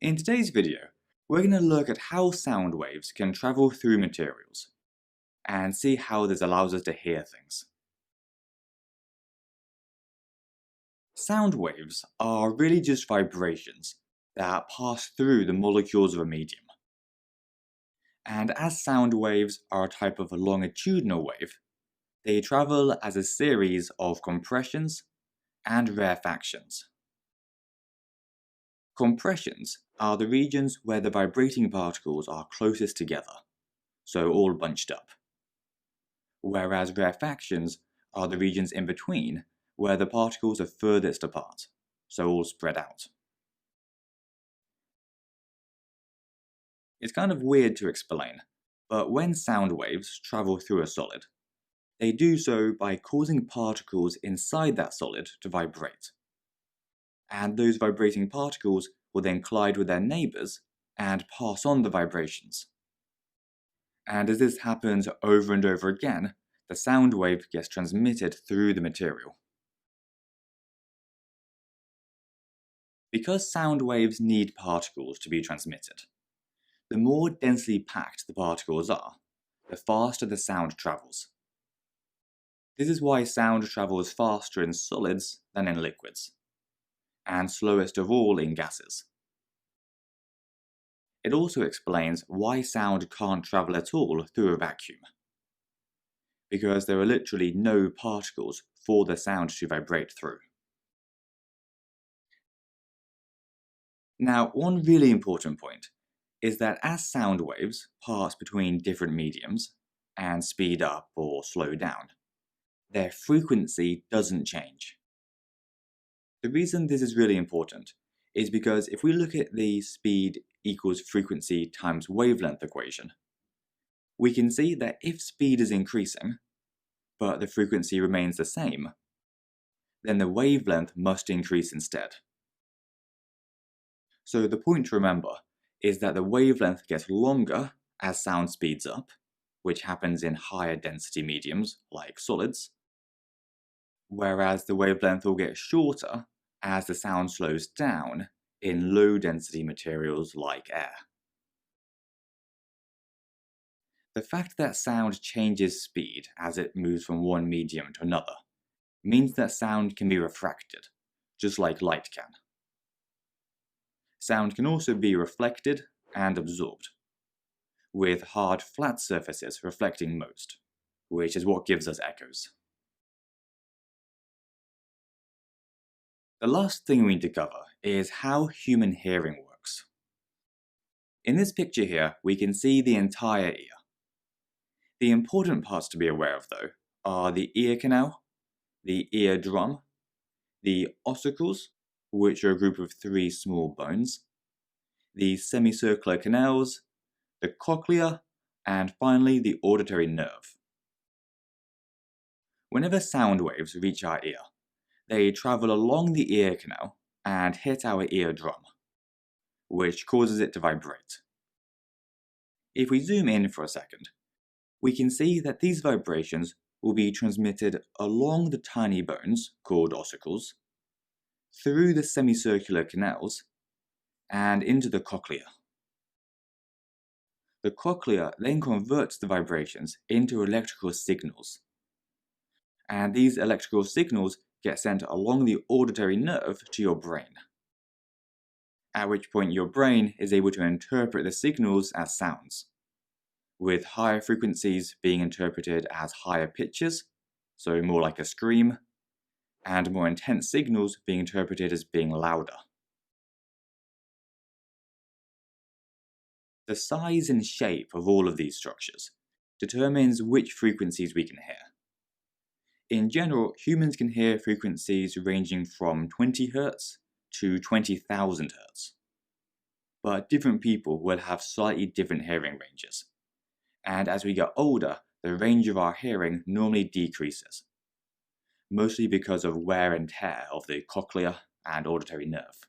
In today's video, we're going to look at how sound waves can travel through materials and see how this allows us to hear things. Sound waves are really just vibrations that pass through the molecules of a medium. And as sound waves are a type of a longitudinal wave, they travel as a series of compressions and rarefactions. Compressions are the regions where the vibrating particles are closest together, so all bunched up. Whereas rarefactions are the regions in between, where the particles are furthest apart, so all spread out. It's kind of weird to explain, but when sound waves travel through a solid, they do so by causing particles inside that solid to vibrate. And those vibrating particles will then collide with their neighbours and pass on the vibrations. And as this happens over and over again, the sound wave gets transmitted through the material. Because sound waves need particles to be transmitted, the more densely packed the particles are, the faster the sound travels. This is why sound travels faster in solids than in liquids, and slowest of all in gases. It also explains why sound can't travel at all through a vacuum, because there are literally no particles for the sound to vibrate through. Now, one really important point is that as sound waves pass between different mediums and speed up or slow down, their frequency doesn't change. The reason this is really important is because if we look at the speed equals frequency times wavelength equation, we can see that if speed is increasing, but the frequency remains the same, then the wavelength must increase instead. So the point to remember is that the wavelength gets longer as sound speeds up, which happens in higher density mediums like solids, whereas the wavelength will get shorter as the sound slows down in low density materials like air. The fact that sound changes speed as it moves from one medium to another means that sound can be refracted, just like light can. Sound can also be reflected and absorbed, with hard flat surfaces reflecting most, which is what gives us echoes. The last thing we need to cover is how human hearing works. In this picture here, we can see the entire ear. The important parts to be aware of, though, are the ear canal, the eardrum, the ossicles, which are a group of 3 small bones, the semicircular canals, the cochlea, and finally the auditory nerve. Whenever sound waves reach our ear, they travel along the ear canal and hit our eardrum, which causes it to vibrate. If we zoom in for a second, we can see that these vibrations will be transmitted along the tiny bones, called ossicles, through the semicircular canals, and into the cochlea. The cochlea then converts the vibrations into electrical signals, and these electrical signals get sent along the auditory nerve to your brain, at which point your brain is able to interpret the signals as sounds, with higher frequencies being interpreted as higher pitches, so more like a scream, and more intense signals being interpreted as being louder. The size and shape of all of these structures determines which frequencies we can hear. In general, humans can hear frequencies ranging from 20 Hz to 20,000 Hz. But different people will have slightly different hearing ranges. And as we get older, the range of our hearing normally decreases, mostly because of wear and tear of the cochlea and auditory nerve.